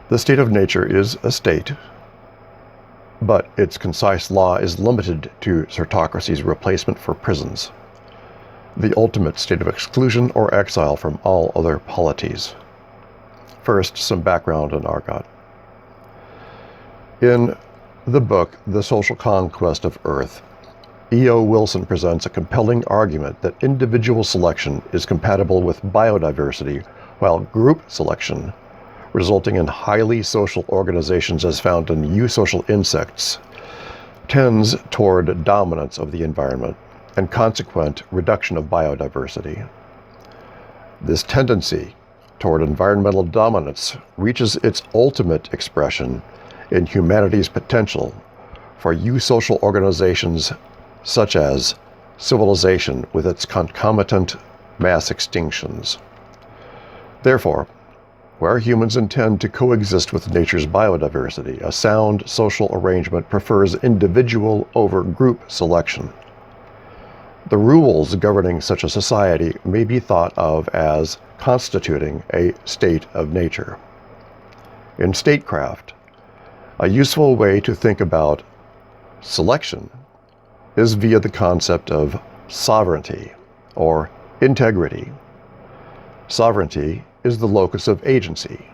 The state of nature is a state, but its concise law is limited to Sortocracy's replacement for prisons, the ultimate state of exclusion or exile from all other polities. First, some background on argot. In the book, The Social Conquest of Earth, E.O. Wilson presents a compelling argument that individual selection is compatible with biodiversity, while group selection, resulting in highly social organizations as found in eusocial insects, tends toward dominance of the environment and consequent reduction of biodiversity. This tendency toward environmental dominance reaches its ultimate expression in humanity's potential for eusocial organizations such as civilization with its concomitant mass extinctions. Therefore, where humans intend to coexist with nature's biodiversity, a sound social arrangement prefers individual over group selection. The rules governing such a society may be thought of as constituting a state of nature. In statecraft, a useful way to think about selection is via the concept of sovereignty or integrity. Sovereignty is the locus of agency.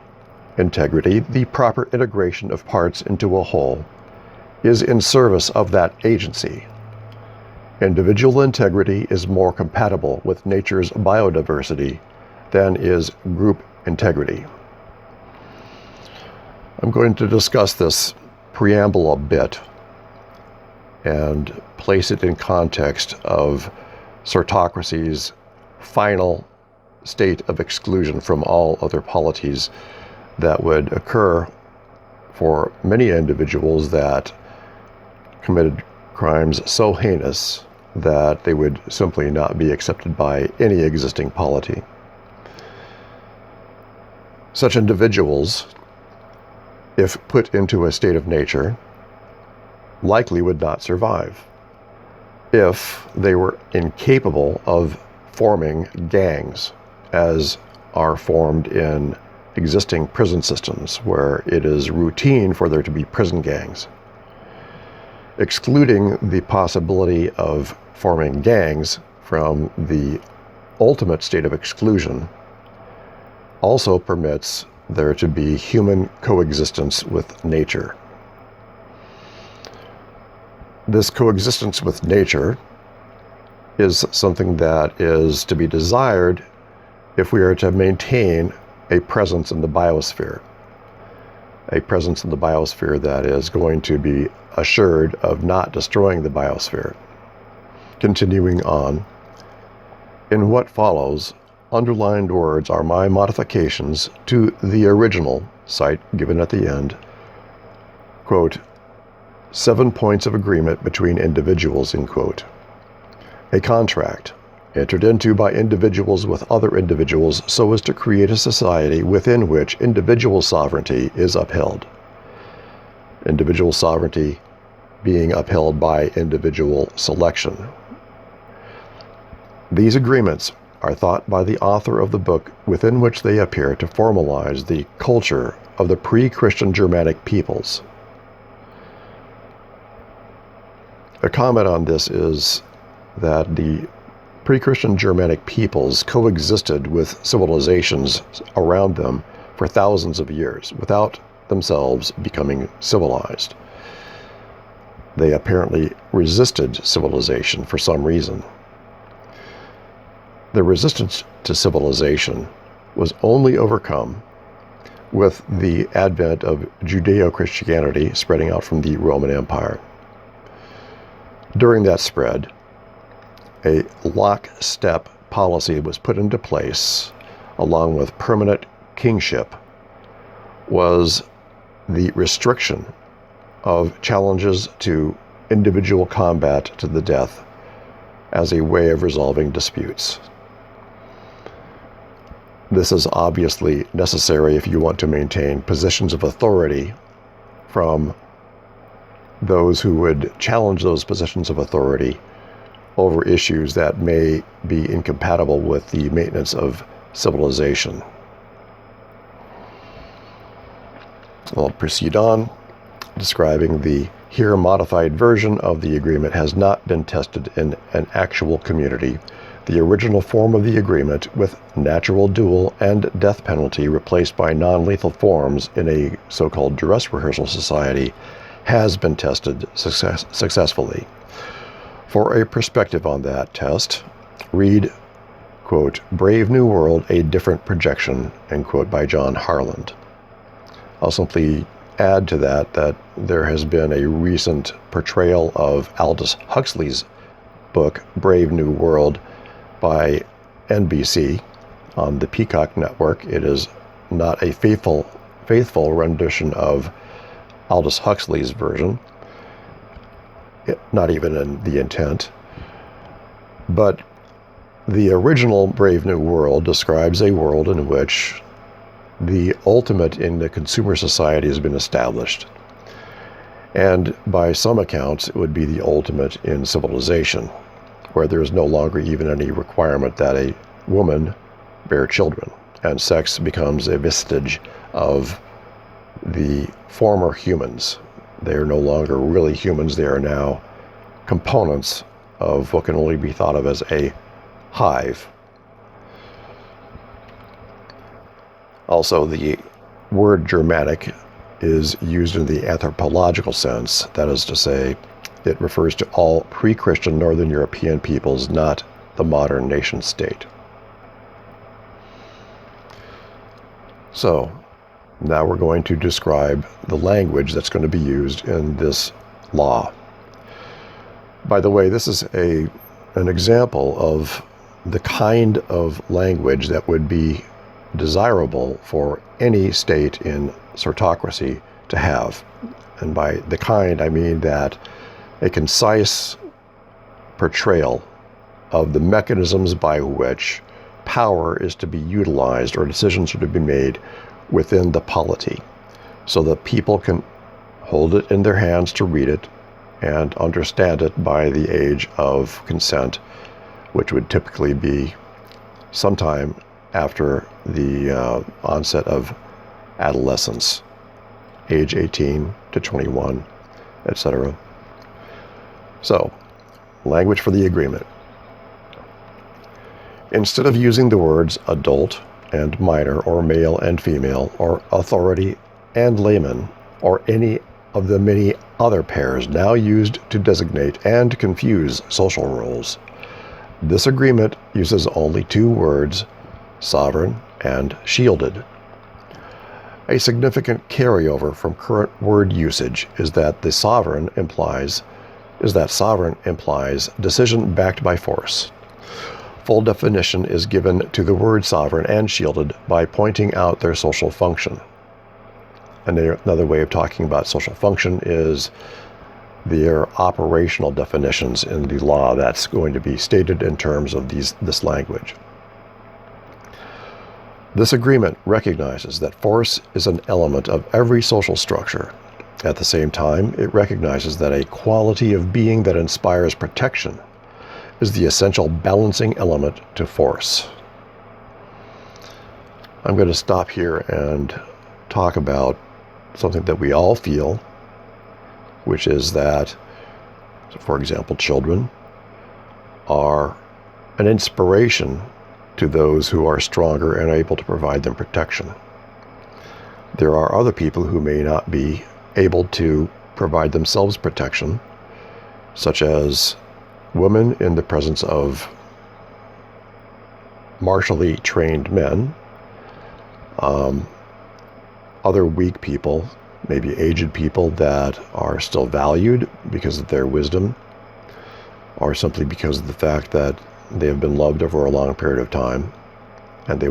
Integrity, the proper integration of parts into a whole, is in service of that agency. Individual integrity is more compatible with nature's biodiversity than is group integrity. I'm going to discuss this preamble a bit and place it in context of Sortocracy's final state of exclusion from all other polities that would occur for many individuals that committed crimes so heinous that they would simply not be accepted by any existing polity. Such individuals, if put into a state of nature, likely would not survive if they were incapable of forming gangs as are formed in existing prison systems where it is routine for there to be prison gangs. Excluding the possibility of forming gangs from the ultimate state of exclusion also permits there to be human coexistence with nature. This coexistence with nature is something that is to be desired if we are to maintain a presence in the biosphere. A presence in the biosphere that is going to be assured of not destroying the biosphere. Continuing on, in what follows, underlined words are my modifications to the original cite given at the end. Quote, 7 points of agreement between individuals, end quote. A contract entered into by individuals with other individuals so as to create a society within which individual sovereignty is upheld. Individual sovereignty being upheld by individual selection. These agreements are thought by the author of the book within which they appear to formalize the culture of the pre-Christian Germanic peoples. A comment on this is that the pre-Christian Germanic peoples coexisted with civilizations around them for thousands of years without themselves becoming civilized. They apparently resisted civilization for some reason. The resistance to civilization was only overcome with the advent of Judeo-Christianity spreading out from the Roman Empire. During that spread, a lockstep policy was put into place, along with permanent kingship, was the restriction of challenges to individual combat to the death as a way of resolving disputes. This is obviously necessary if you want to maintain positions of authority from those who would challenge those positions of authority over issues that may be incompatible with the maintenance of civilization. I'll proceed on, describing the here modified version of the agreement has not been tested in an actual community. The original form of the agreement, with natural duel and death penalty replaced by non-lethal forms in a so-called dress rehearsal society, has been tested successfully. For a perspective on that test, read, quote, Brave New World, A Different Projection, end quote, by John Harland. I'll simply add to that there has been a recent portrayal of Aldous Huxley's book, Brave New World, by NBC on the Peacock Network. It is not a faithful rendition of Aldous Huxley's version, not even in the intent. But the original Brave New World describes a world in which the ultimate in the consumer society has been established. And by some accounts, it would be the ultimate in civilization, where there is no longer even any requirement that a woman bear children, and sex becomes a vestige of the former humans. They are no longer really humans, they are now components of what can only be thought of as a hive. Also, the word Germanic is used in the anthropological sense. That is to say, it refers to all pre-Christian Northern European peoples, not the modern nation state. So, now we're going to describe the language that's going to be used in this law. By the way, this is an example of the kind of language that would be desirable for any state in Sortocracy to have. And by the kind, I mean that a concise portrayal of the mechanisms by which power is to be utilized or decisions are to be made within the polity, so that people can hold it in their hands to read it and understand it by the age of consent, which would typically be sometime after the onset of adolescence, age 18 to 21, etc. So, language for the agreement. Instead of using the words adult and minor, or male and female, or authority and layman, or any of the many other pairs now used to designate and confuse social roles, this agreement uses only two words, sovereign and shielded. A significant carryover from current word usage is that sovereign implies decision backed by force. Full definition is given to the word sovereign and shielded by pointing out their social function. And another way of talking about social function is their operational definitions in the law that's going to be stated in terms of this language. This agreement recognizes that force is an element of every social structure. At the same time, it recognizes that a quality of being that inspires protection is the essential balancing element to force. I'm going to stop here and talk about something that we all feel, which is that, for example, children are an inspiration to those who are stronger and able to provide them protection. There are other people who may not be able to provide themselves protection, such as women in the presence of martially trained men, other weak people, maybe aged people that are still valued because of their wisdom, or simply because of the fact that they have been loved over a long period of time, and they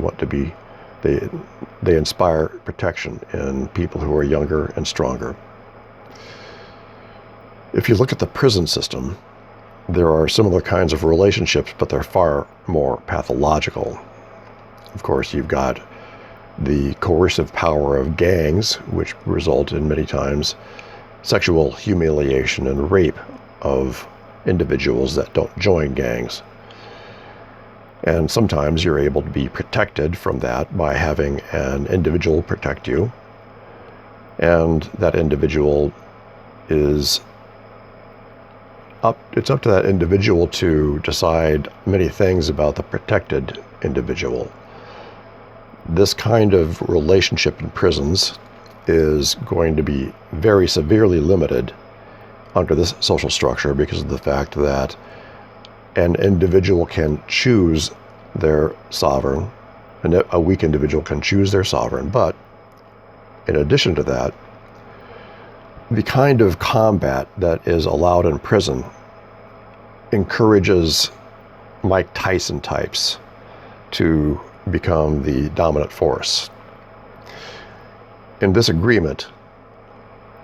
inspire protection in people who are younger and stronger. If you look at the prison system, there are similar kinds of relationships, but they're far more pathological. Of course, you've got the coercive power of gangs, which result in many times sexual humiliation and rape of individuals that don't join gangs. And sometimes you're able to be protected from that by having an individual protect you. and that individual it's up to that individual to decide many things about the protected individual. This kind of relationship in prisons is going to be very severely limited under this social structure because of the fact that an individual can choose their sovereign, and a weak individual can choose their sovereign. But in addition to that, the kind of combat that is allowed in prison encourages Mike Tyson types to become the dominant force. In this agreement,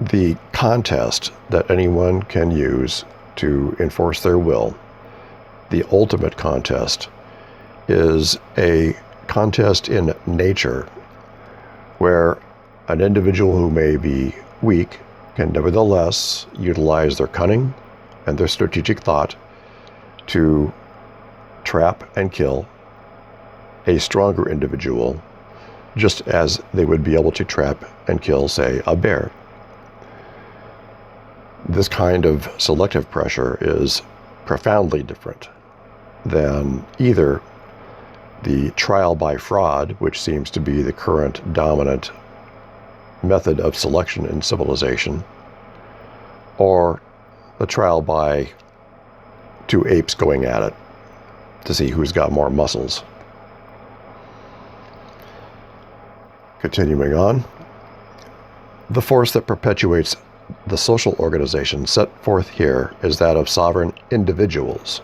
the contest that anyone can use to enforce their will, the ultimate contest, is a contest in nature where an individual who may be weak can nevertheless utilize their cunning and their strategic thought to trap and kill a stronger individual, just as they would be able to trap and kill, say, a bear. This kind of selective pressure is profoundly different than either the trial by fraud, which seems to be the current dominant method of selection in civilization, or the trial by two apes going at it to see who's got more muscles. Continuing on, the force that perpetuates the social organization set forth here is that of sovereign individuals.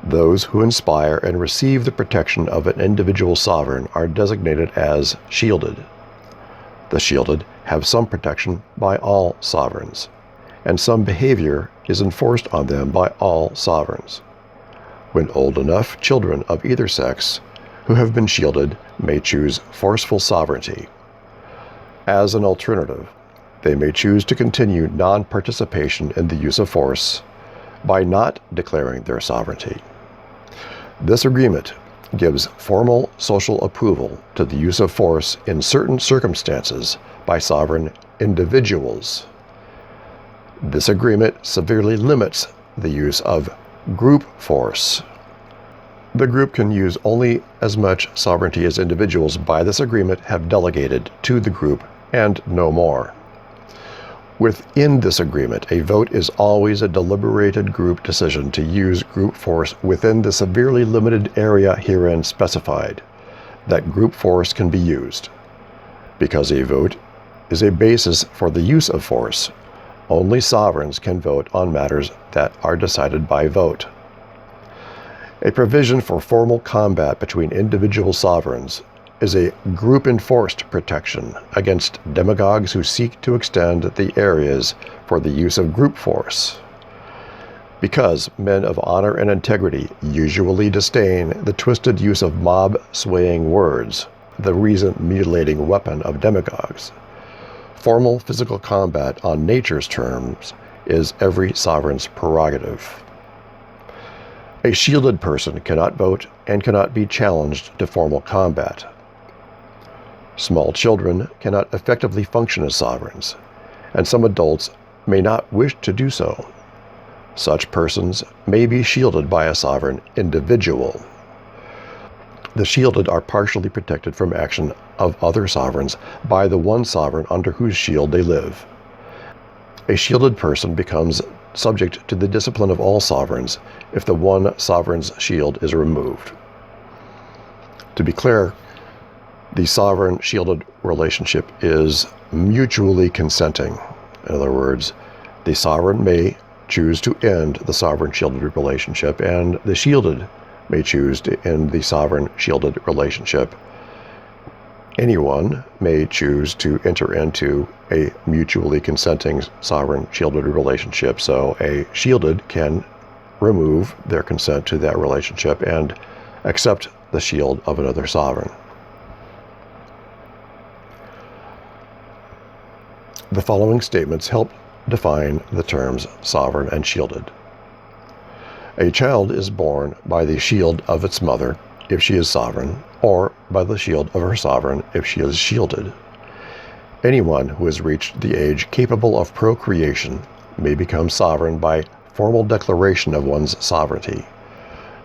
Those who inspire and receive the protection of an individual sovereign are designated as shielded. The shielded have some protection by all sovereigns, and some behavior is enforced on them by all sovereigns. When old enough, children of either sex who have been shielded may choose forceful sovereignty. As an alternative, they may choose to continue non-participation in the use of force by not declaring their sovereignty. This agreement gives formal social approval to the use of force in certain circumstances by sovereign individuals. This agreement severely limits the use of group force. The group can use only as much sovereignty as individuals by this agreement have delegated to the group, and no more. Within this agreement, a vote is always a deliberated group decision to use group force within the severely limited area herein specified. That group force can be used. Because a vote is a basis for the use of force, only sovereigns can vote on matters that are decided by vote. A provision for formal combat between individual sovereigns is a group-enforced protection against demagogues who seek to extend the areas for the use of group force. Because men of honor and integrity usually disdain the twisted use of mob-swaying words, the reason-mutilating weapon of demagogues, formal physical combat on nature's terms is every sovereign's prerogative. A shielded person cannot vote and cannot be challenged to formal combat. Small children cannot effectively function as sovereigns, and some adults may not wish to do so. Such persons may be shielded by a sovereign individual. The shielded are partially protected from action of other sovereigns by the one sovereign under whose shield they live. A shielded person becomes subject to the discipline of all sovereigns if the one sovereign's shield is removed. To be clear, the sovereign-shielded relationship is mutually consenting. In other words, the sovereign may choose to end the sovereign-shielded relationship, and the shielded may choose to end the sovereign-shielded relationship. Anyone may choose to enter into a mutually consenting sovereign-shielded relationship, so a shielded can remove their consent to that relationship and accept the shield of another sovereign. The following statements help define the terms sovereign and shielded. A child is born by the shield of its mother if she is sovereign, or by the shield of her sovereign if she is shielded. Anyone who has reached the age capable of procreation may become sovereign by formal declaration of one's sovereignty,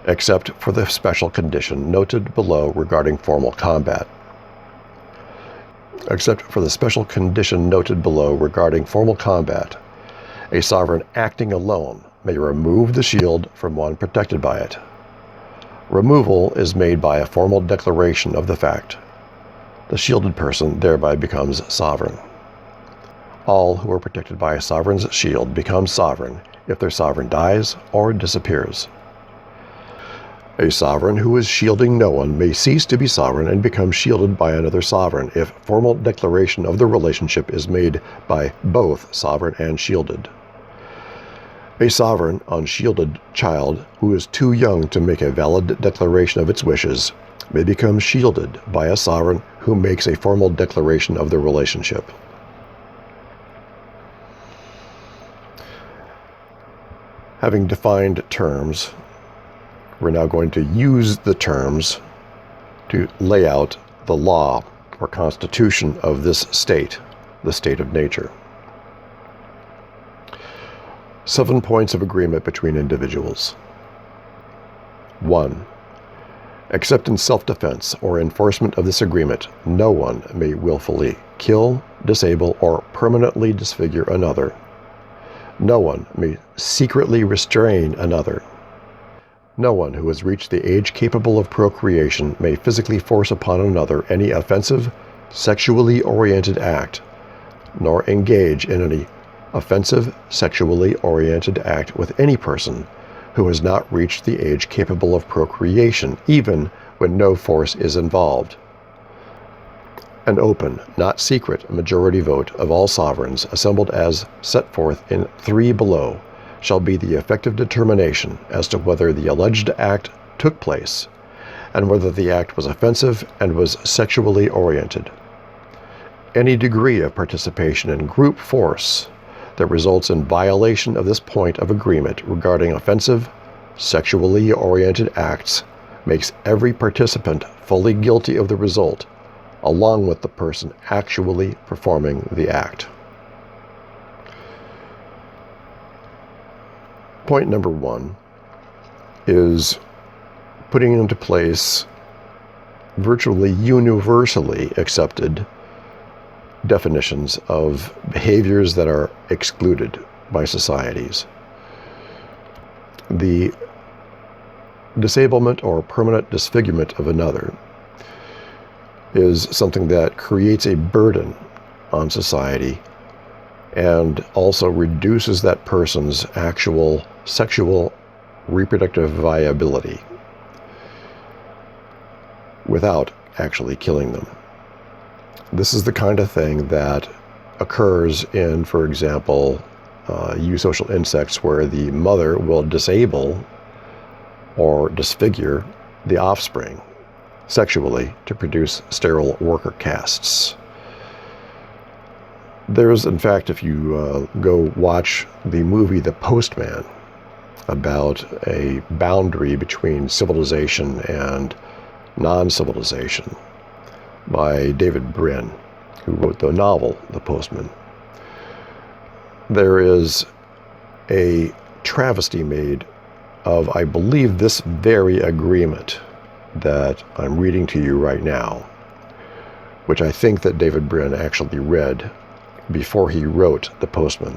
except for the special condition noted below regarding formal combat. Except for the special condition noted below regarding formal combat, a sovereign acting alone may remove the shield from one protected by it. Removal is made by a formal declaration of the fact. The shielded person thereby becomes sovereign. All who are protected by a sovereign's shield become sovereign if their sovereign dies or disappears. A sovereign who is shielding no one may cease to be sovereign and become shielded by another sovereign if formal declaration of the relationship is made by both sovereign and shielded. A sovereign, unshielded child who is too young to make a valid declaration of its wishes may become shielded by a sovereign who makes a formal declaration of the relationship. Having defined terms, we're now going to use the terms to lay out the law or constitution of this state, the state of nature. 7 points of agreement between individuals. 1. Except in self-defense or enforcement of this agreement, no one may willfully kill, disable, or permanently disfigure another. No one may secretly restrain another. No one who has reached the age capable of procreation may physically force upon another any offensive, sexually oriented act, nor engage in any offensive, sexually oriented act with any person who has not reached the age capable of procreation, even when no force is involved. An open, not secret, majority vote of all sovereigns assembled as set forth in 3 below shall be the effective determination as to whether the alleged act took place and whether the act was offensive and was sexually oriented. Any degree of participation in group force that results in violation of this point of agreement regarding offensive, sexually oriented acts makes every participant fully guilty of the result, along with the person actually performing the act. Point number 1 is putting into place virtually universally accepted definitions of behaviors that are excluded by societies. The disablement or permanent disfigurement of another is something that creates a burden on society and also reduces that person's actual sexual reproductive viability without actually killing them. This is the kind of thing that occurs in, for example, eusocial insects, where the mother will disable or disfigure the offspring sexually to produce sterile worker castes. There's, in fact, if you go watch the movie The Postman, about a boundary between civilization and non-civilization by David Brin, who wrote the novel The Postman. There is a travesty made of, I believe, this very agreement that I'm reading to you right now, which I think that David Brin actually read before he wrote The Postman.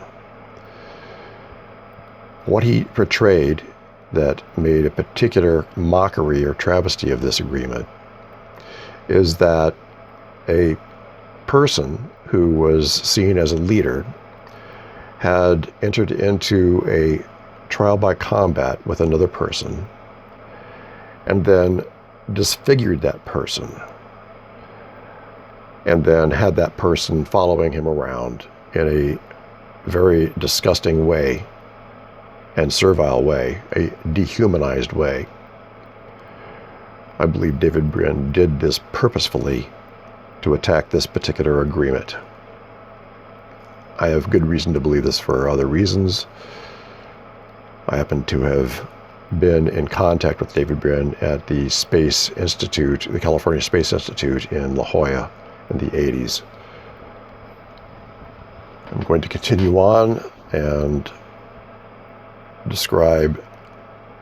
What he portrayed that made a particular mockery or travesty of this agreement is that a person who was seen as a leader had entered into a trial by combat with another person and then disfigured that person, and then had that person following him around in a very disgusting way and servile way, a dehumanized way. I believe David Brin did this purposefully to attack this particular agreement. I have good reason to believe this for other reasons. I happen to have been in contact with David Brin at the Space Institute, the California Space Institute in La Jolla in the 80s. I'm going to continue on and describe,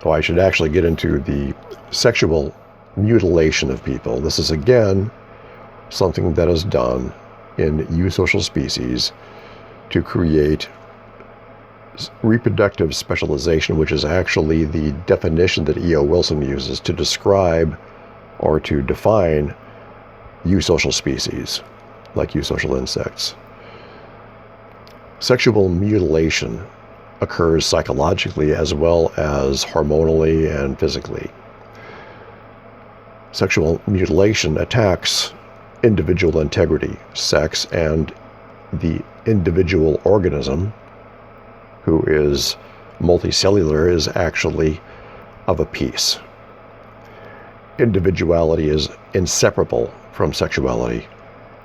I should actually get into the sexual mutilation of people. This is again something that is done in eusocial species to create reproductive specialization, which is actually the definition that E.O. Wilson uses to describe or to define eusocial species, like eusocial insects. Sexual mutilation occurs psychologically as well as hormonally and physically. Sexual mutilation attacks individual integrity, sex, and the individual organism, who is multicellular, is actually of a piece. Individuality is inseparable from sexuality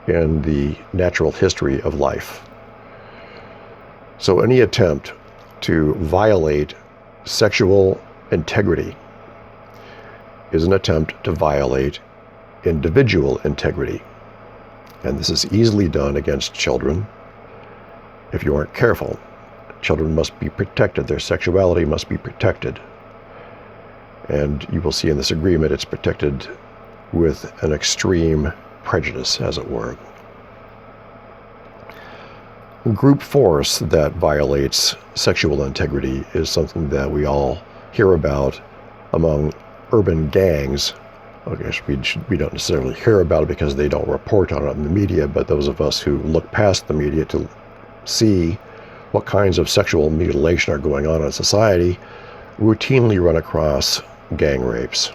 in the natural history of life. So any attempt to violate sexual integrity is an attempt to violate individual integrity. And this is easily done against children if you aren't careful. Children must be protected. Their sexuality must be protected. And you will see in this agreement it's protected with an extreme prejudice, as it were. Group force that violates sexual integrity is something that we all hear about among urban gangs. I guess we don't necessarily hear about it because they don't report on it in the media, but those of us who look past the media to see what kinds of sexual mutilation are going on in society routinely run across gang rapes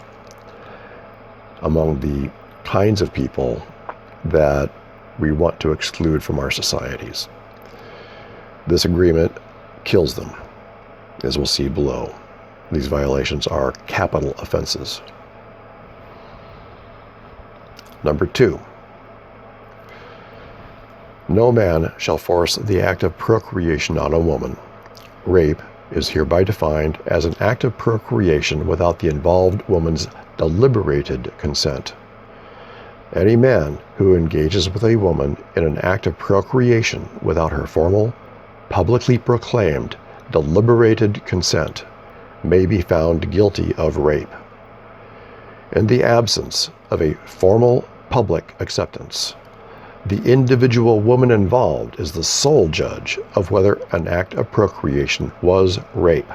among the kinds of people that we want to exclude from our societies. This agreement kills them, as we'll see below. These violations are capital offenses. Number 2, no man shall force the act of procreation on a woman. Rape is hereby defined as an act of procreation without the involved woman's deliberated consent. Any man who engages with a woman in an act of procreation without her formal, publicly proclaimed, deliberated consent may be found guilty of rape. In the absence of a formal public acceptance, the individual woman involved is the sole judge of whether an act of procreation was rape.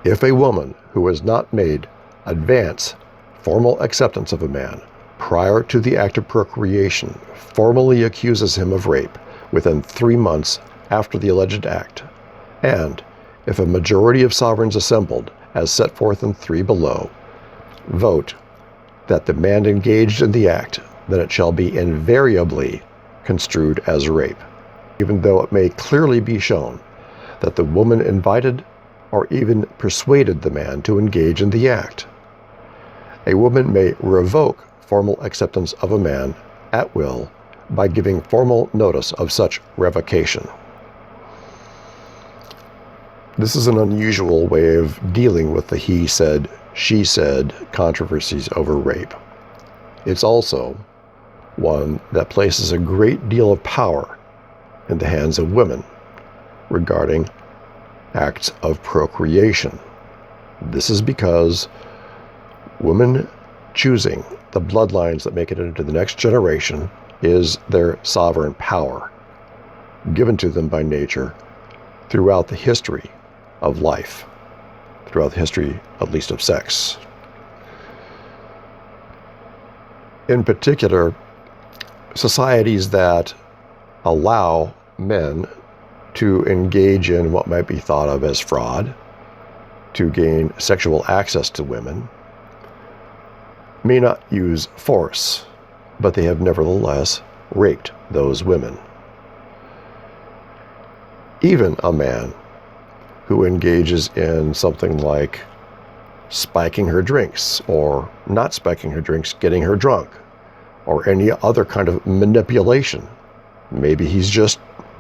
If a woman who has not made advance formal acceptance of a man prior to the act of procreation formally accuses him of rape within 3 months after the alleged act, and if a majority of sovereigns assembled, as set forth in 3 below, vote that the man engaged in the act, then it shall be invariably construed as rape, even though it may clearly be shown that the woman invited or even persuaded the man to engage in the act. A woman may revoke formal acceptance of a man at will by giving formal notice of such revocation. This is an unusual way of dealing with the he said, she said controversies over rape. It's also one that places a great deal of power in the hands of women regarding acts of procreation. This is because women choosing the bloodlines that make it into the next generation is their sovereign power, given to them by nature throughout the history of life, throughout the history, at least, of sex. In particular, societies that allow men to engage in what might be thought of as fraud, to gain sexual access to women, may not use force, but they have nevertheless raped those women. Even a man who engages in something like spiking her drinks, or not spiking her drinks, getting her drunk, or any other kind of manipulation. Maybe he's just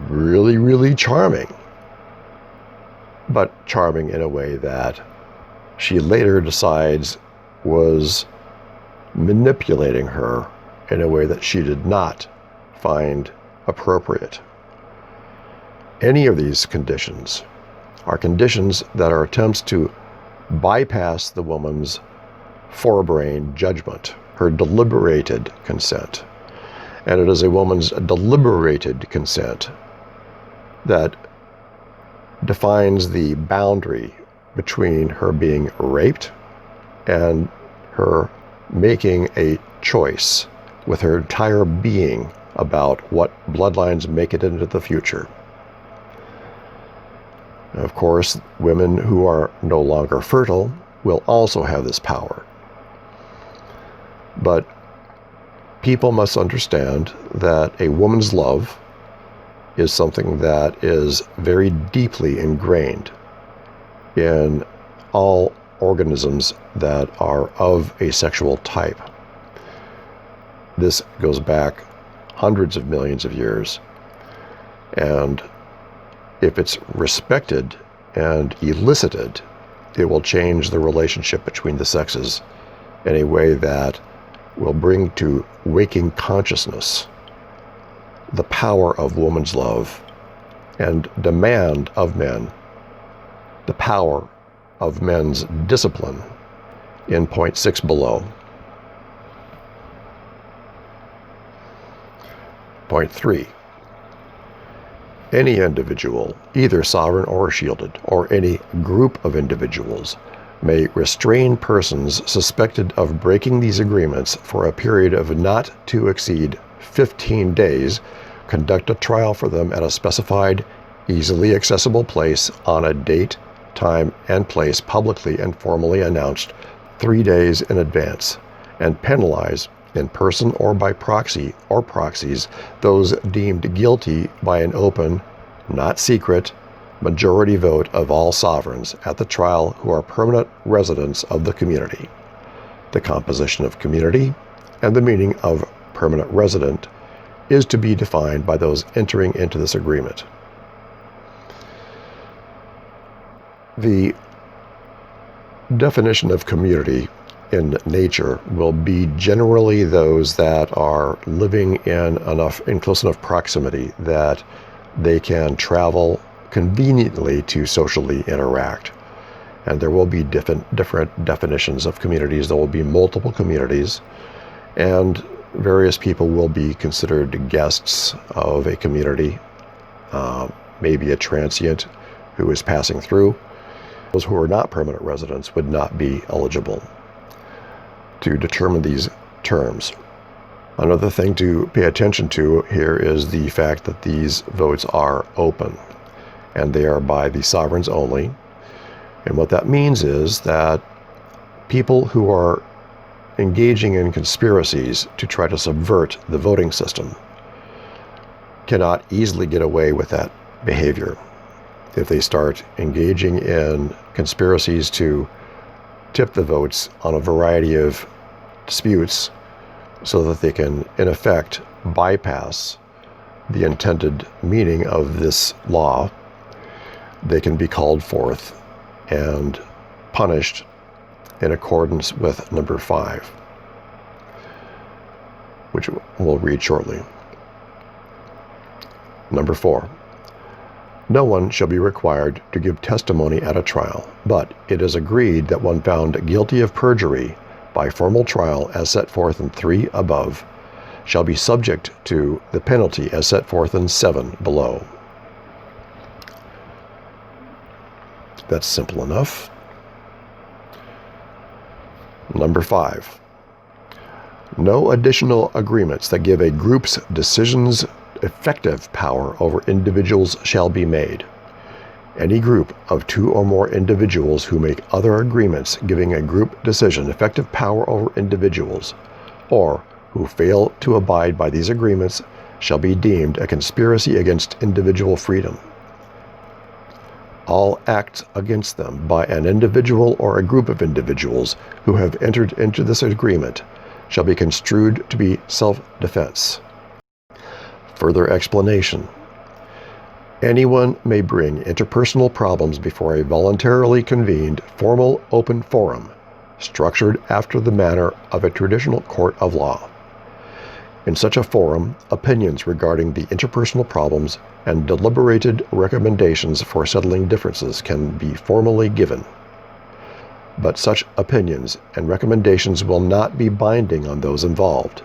really, really charming, but charming in a way that she later decides was manipulating her in a way that she did not find appropriate. Any of these conditions are conditions that are attempts to bypass the woman's forebrain judgment, her deliberated consent. And it is a woman's deliberated consent that defines the boundary between her being raped and her making a choice with her entire being about what bloodlines make it into the future. Of course, women who are no longer fertile will also have this power. But people must understand that a woman's love is something that is very deeply ingrained in all organisms that are of a sexual type. This goes back hundreds of millions of years, and if it's respected and elicited, it will change the relationship between the sexes in a way that will bring to waking consciousness the power of woman's love and demand of men the power of men's discipline in point 6 below. Point 3. Any individual, either sovereign or shielded, or any group of individuals, may restrain persons suspected of breaking these agreements for a period of not to exceed 15 days, conduct a trial for them at a specified, easily accessible place on a date, time, and place publicly and formally announced 3 days in advance, and penalize in person or by proxy or proxies those deemed guilty by an open, not secret, majority vote of all sovereigns at the trial who are permanent residents of the community. The composition of community and the meaning of permanent resident is to be defined by those entering into this agreement. The definition of community in nature will be generally those that are living in close enough proximity that they can travel conveniently to socially interact. And there will be different definitions of communities. There will be multiple communities, and various people will be considered guests of a community, maybe a transient who is passing through. Those who are not permanent residents would not be eligible to determine these terms. Another thing to pay attention to here is the fact that these votes are open, and they are by the sovereigns only. And what that means is that people who are engaging in conspiracies to try to subvert the voting system cannot easily get away with that behavior. If they start engaging in conspiracies to tip the votes on a variety of disputes so that they can, in effect, bypass the intended meaning of this law, they can be called forth and punished in accordance with number 5, which we'll read shortly. Number 4. No one shall be required to give testimony at a trial, but it is agreed that one found guilty of perjury by formal trial as set forth in 3 above shall be subject to the penalty as set forth in 7 below. That's simple enough. Number 5. No additional agreements that give a group's decisions effective power over individuals shall be made. Any group of 2 or more individuals who make other agreements giving a group decision effective power over individuals, or who fail to abide by these agreements, shall be deemed a conspiracy against individual freedom. All acts against them by an individual or a group of individuals who have entered into this agreement shall be construed to be self-defense. Further explanation. Anyone may bring interpersonal problems before a voluntarily convened, formal, open forum, structured after the manner of a traditional court of law. In such a forum, opinions regarding the interpersonal problems and deliberated recommendations for settling differences can be formally given. But such opinions and recommendations will not be binding on those involved.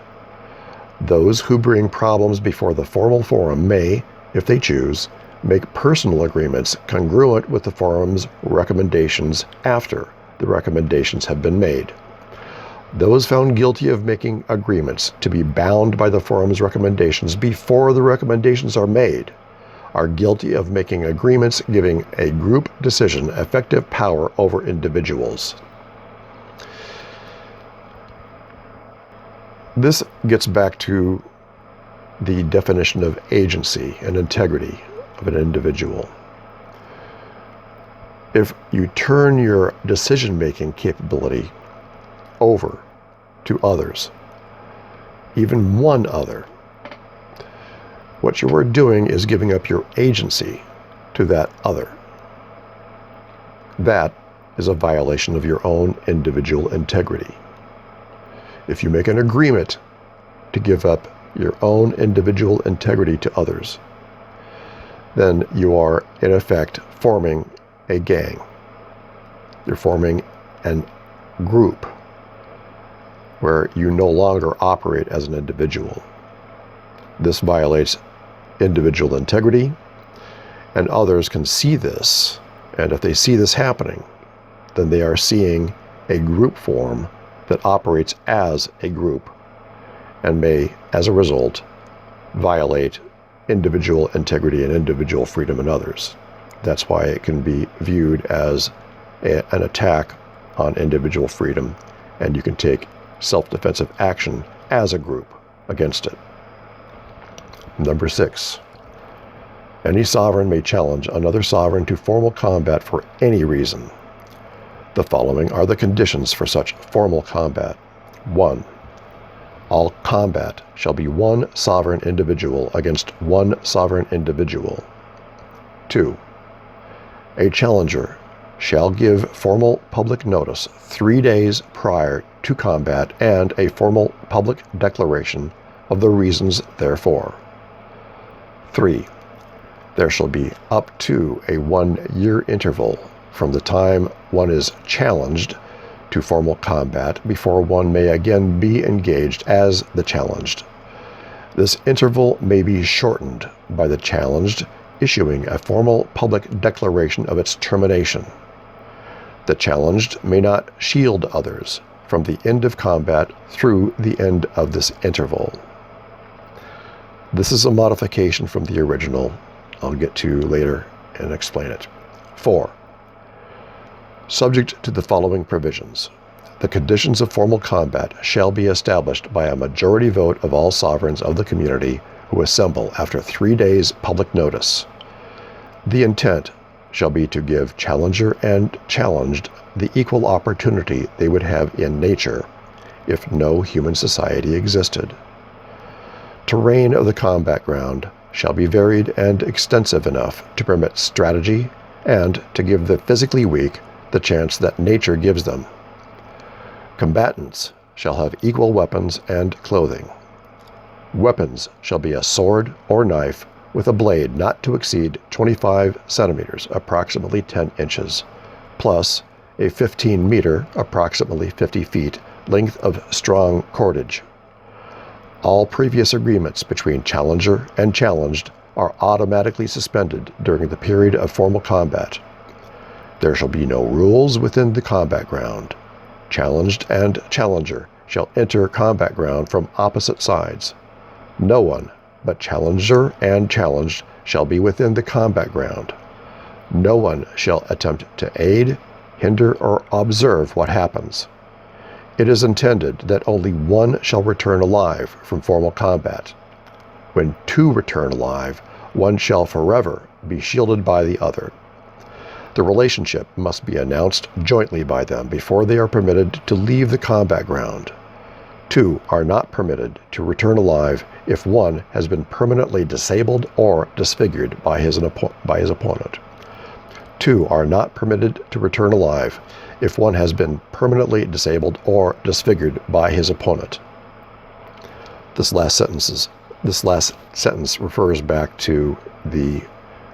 Those who bring problems before the formal forum may, if they choose, make personal agreements congruent with the forum's recommendations after the recommendations have been made. Those found guilty of making agreements to be bound by the forum's recommendations before the recommendations are made are guilty of making agreements giving a group decision effective power over individuals. This gets back to the definition of agency and integrity of an individual. If you turn your decision-making capability over to others, even one other, what you are doing is giving up your agency to that other. That is a violation of your own individual integrity. If you make an agreement to give up your own individual integrity to others, then you are, in effect, forming a gang. You're forming a group where you no longer operate as an individual. This violates individual integrity, and others can see this, and if they see this happening, then they are seeing a group form that operates as a group and may, as a result, violate individual integrity and individual freedom in others. That's why it can be viewed as an attack on individual freedom, and you can take self-defensive action as a group against it. Number 6. Any sovereign may challenge another sovereign to formal combat for any reason. The following are the conditions for such formal combat. 1. All combat shall be one sovereign individual against one sovereign individual. 2. A challenger shall give formal public notice 3 days prior to combat and a formal public declaration of the reasons therefor. 3. There shall be up to a 1-year interval from the time one is challenged to formal combat before one may again be engaged as the challenged. This interval may be shortened by the challenged issuing a formal public declaration of its termination. The challenged may not shield others from the end of combat through the end of this interval. This is a modification from the original I'll get to later and explain it. 4. Subject to the following provisions. The conditions of formal combat shall be established by a majority vote of all sovereigns of the community who assemble after 3 days public notice. The intent shall be to give challenger and challenged the equal opportunity they would have in nature if no human society existed. Terrain of the combat ground shall be varied and extensive enough to permit strategy and to give the physically weak the chance that nature gives them. Combatants shall have equal weapons and clothing. Weapons shall be a sword or knife with a blade not to exceed 25 centimeters, approximately 10 inches, plus a 15-meter, approximately 50 feet, length of strong cordage. All previous agreements between challenger and challenged are automatically suspended during the period of formal combat. There shall be no rules within the combat ground. Challenged and challenger shall enter combat ground from opposite sides. No one but challenger and challenged shall be within the combat ground. No one shall attempt to aid, hinder, or observe what happens. It is intended that only one shall return alive from formal combat. When 2 return alive, one shall forever be shielded by the other. The relationship must be announced jointly by them before they are permitted to leave the combat ground. 2 are not permitted to return alive if one has been permanently disabled or disfigured by his opponent. 2 are not permitted to return alive if one has been permanently disabled or disfigured by his opponent. This last sentence refers back to the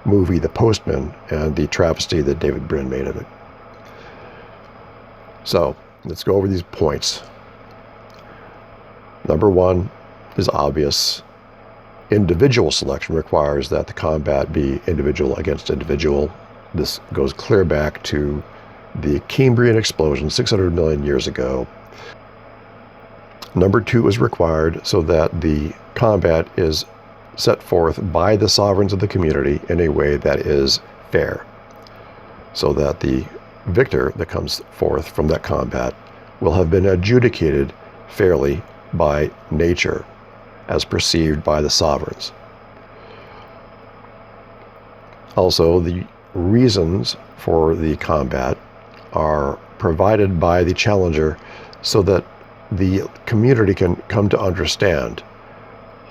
movie The Postman and the travesty that David Brin made of it. So let's go over these points. Number one is obvious. Individual selection requires that the combat be individual against individual. This goes clear back to the Cambrian explosion 600 million years ago. Number two is required so that the combat is set forth by the sovereigns of the community in a way that is fair, so that the victor that comes forth from that combat will have been adjudicated fairly by nature as perceived by the sovereigns. Also, the reasons for the combat are provided by the challenger so that the community can come to understand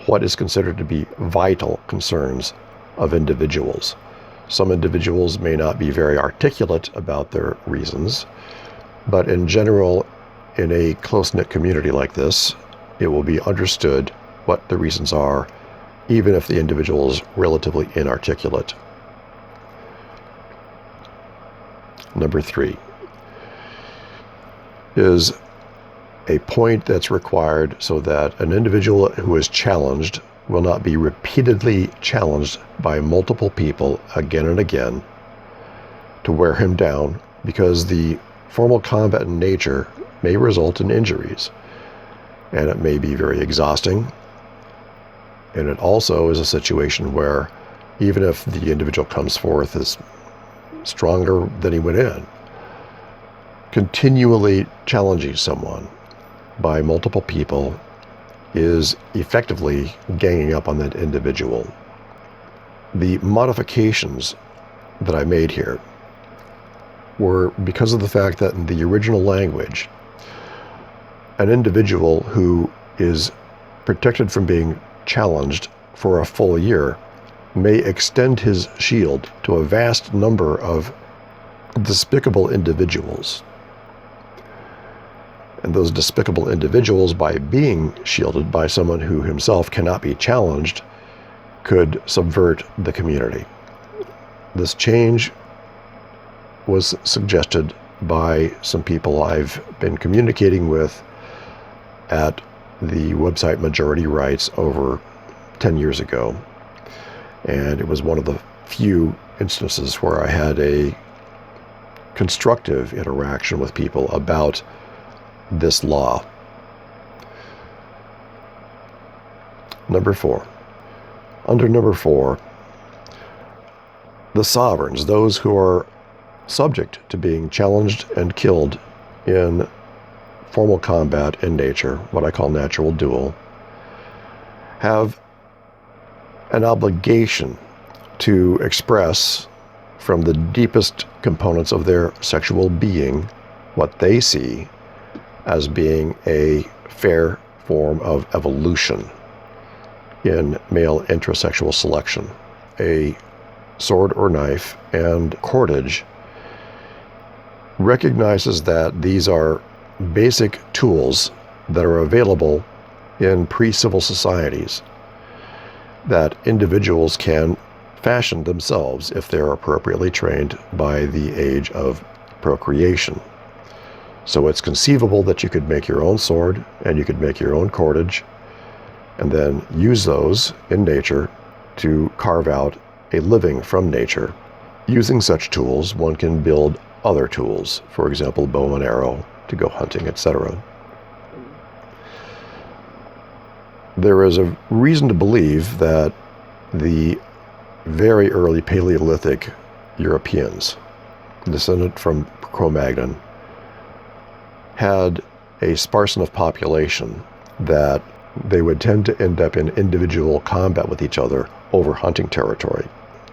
what is considered to be vital concerns of individuals. Some individuals may not be very articulate about their reasons, but in general, in a close-knit community like this, it will be understood what the reasons are, even if the individual is relatively inarticulate. Number three is a point that's required so that an individual who is challenged will not be repeatedly challenged by multiple people again and again to wear him down, because the formal combat in nature may result in injuries, and it may be very exhausting. And it also is a situation where even if the individual comes forth as stronger than he went in, continually challenging someone by multiple people is effectively ganging up on that individual. The modifications that I made here were because of the fact that in the original language, an individual who is protected from being challenged for a full year may extend his shield to a vast number of despicable individuals. And those despicable individuals, by being shielded by someone who himself cannot be challenged, could subvert the community. This change was suggested by some people I've been communicating with at the website Majority Rights over 10 years ago. And it was one of the few instances where I had a constructive interaction with people about this law. Number four. Under number four, the sovereigns, those who are subject to being challenged and killed in formal combat in nature, what I call natural duel, have an obligation to express from the deepest components of their sexual being what they see as being a fair form of evolution in male intrasexual selection. A sword or knife and cordage recognizes that these are basic tools that are available in pre-civil societies that individuals can fashion themselves if they're appropriately trained by the age of procreation. So it's conceivable that you could make your own sword and you could make your own cordage and then use those in nature to carve out a living from nature. Using such tools, one can build other tools, for example, bow and arrow to go hunting, etc. There is a reason to believe that the very early Paleolithic Europeans, descendant from Cro-Magnon, had a sparse enough population that they would tend to end up in individual combat with each other over hunting territory.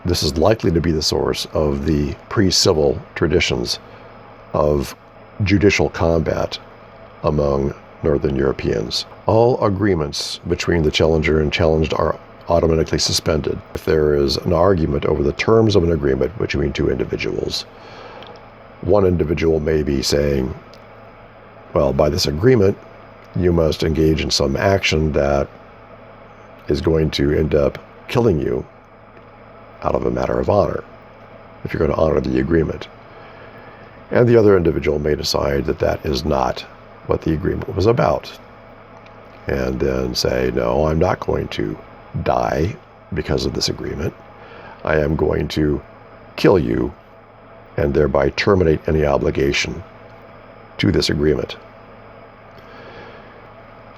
This is likely to be the source of the pre-civil traditions of judicial combat among Northern Europeans. All agreements between the challenger and challenged are automatically suspended if there is an argument over the terms of an agreement between two individuals. One individual may be saying, well, by this agreement, you must engage in some action that is going to end up killing you out of a matter of honor, if you're going to honor the agreement. And the other individual may decide that that is not what the agreement was about, and then say, no, I'm not going to die because of this agreement. I am going to kill you and thereby terminate any obligation to this agreement.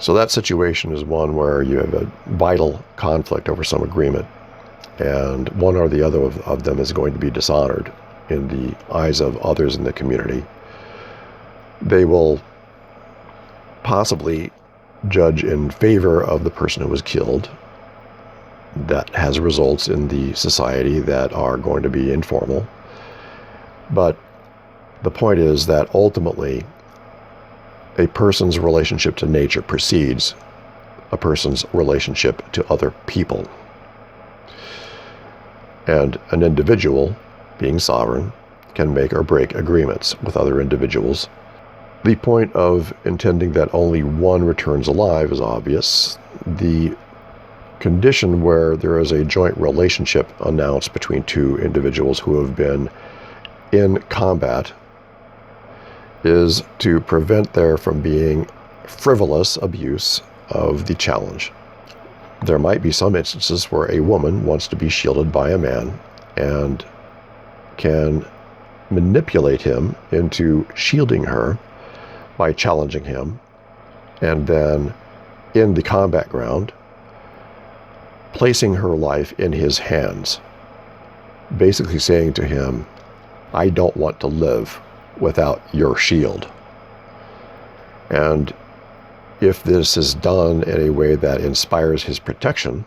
So that situation is one where you have a vital conflict over some agreement, and one or the other of them is going to be dishonored in the eyes of others in the community. They will possibly judge in favor of the person who was killed. That has results in the society that are going to be informal. But the point is that ultimately, a person's relationship to nature precedes a person's relationship to other people. And an individual, being sovereign, can make or break agreements with other individuals. The point of intending that only one returns alive is obvious. The condition where there is a joint relationship announced between two individuals who have been in combat is to prevent there from being frivolous abuse of the challenge. There might be some instances where a woman wants to be shielded by a man and can manipulate him into shielding her by challenging him, and then in the combat ground, placing her life in his hands, basically saying to him, I don't want to live without your shield. And if this is done in a way that inspires his protection,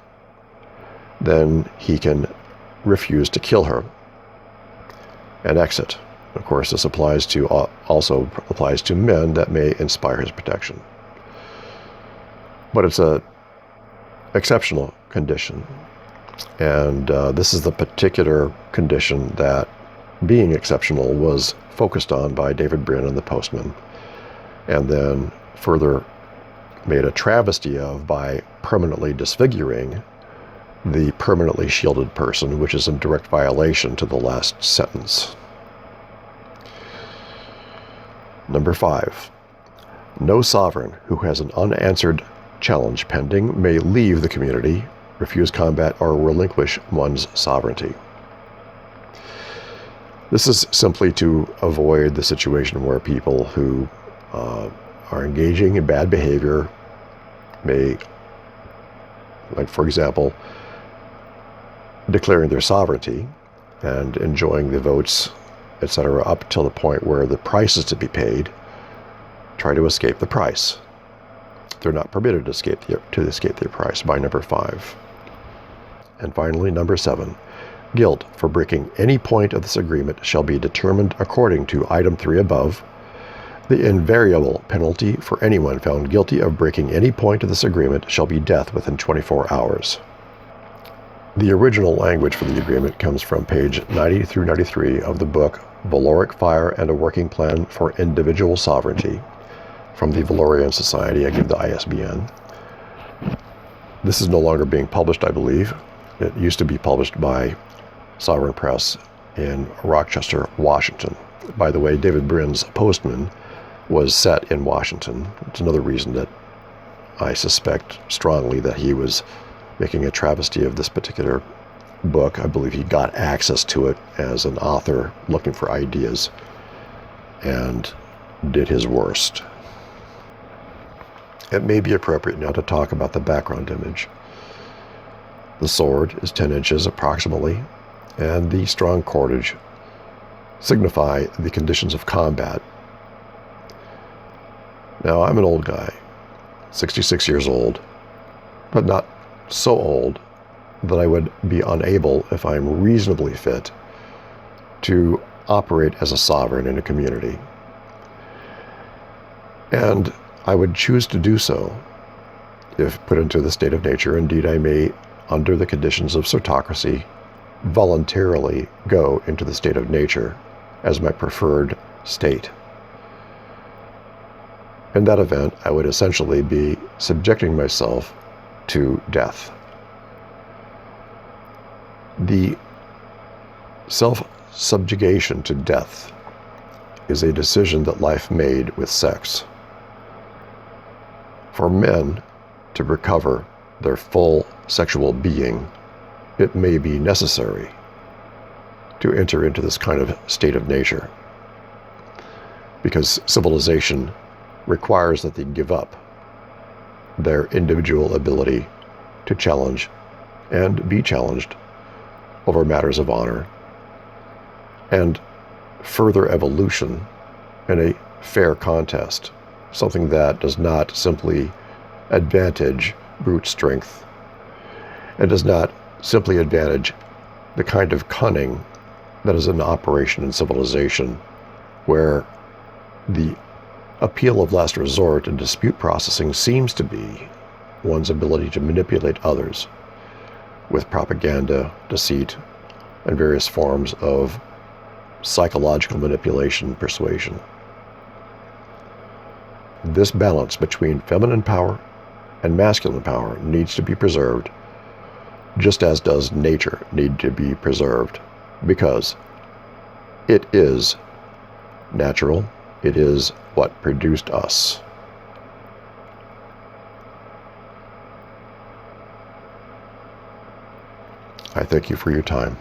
then he can refuse to kill her and exit. Of course, this also applies to men that may inspire his protection. But it's a exceptional condition. And this is the particular condition that, being exceptional, was focused on by David Brin and the Postman, and then further made a travesty of by permanently disfiguring the permanently shielded person, which is in direct violation to the last sentence. Number 5. No sovereign who has an unanswered challenge pending may leave the community, refuse combat, or relinquish one's sovereignty. This is simply to avoid the situation where people who are engaging in bad behavior may, like for example, declaring their sovereignty and enjoying the votes, etc., up till the point where the price is to be paid, try to escape the price. They're not permitted to escape their price by number 5. And finally, number 7. Guilt for breaking any point of this agreement shall be determined according to item 3 above. The invariable penalty for anyone found guilty of breaking any point of this agreement shall be death within 24 hours. The original language for the agreement comes from page 90 through 93 of the book Valoric Fire and a Working Plan for Individual Sovereignty from the Valorian Society. I give the ISBN. This is no longer being published, I believe. It used to be published by Sovereign Press in Rochester, Washington. By the way, David Brin's Postman was set in Washington. It's another reason that I suspect strongly that he was making a travesty of this particular book. I believe he got access to it as an author looking for ideas and did his worst. It may be appropriate now to talk about the background image. The sword is 10 inches approximately, and the strong cordage signify the conditions of combat. Now, I'm an old guy, 66 years old, but not so old that I would be unable, if I'm reasonably fit, to operate as a sovereign in a community. And I would choose to do so if put into the state of nature. Indeed, I may, under the conditions of Sortocracy, voluntarily go into the state of nature as my preferred state. In that event, I would essentially be subjecting myself to death The self-subjugation to death is a decision that life made with sex. For men to recover their full sexual being, it may be necessary to enter into this kind of state of nature, because civilization requires that they give up their individual ability to challenge and be challenged over matters of honor and further evolution in a fair contest, something that does not simply advantage brute strength and does not simply advantage the kind of cunning that is in operation in civilization, where the appeal of last resort in dispute processing seems to be one's ability to manipulate others with propaganda, deceit, and various forms of psychological manipulation and persuasion. This balance between feminine power and masculine power needs to be preserved, just as does nature need to be preserved, because it is natural. It is what produced us. I thank you for your time.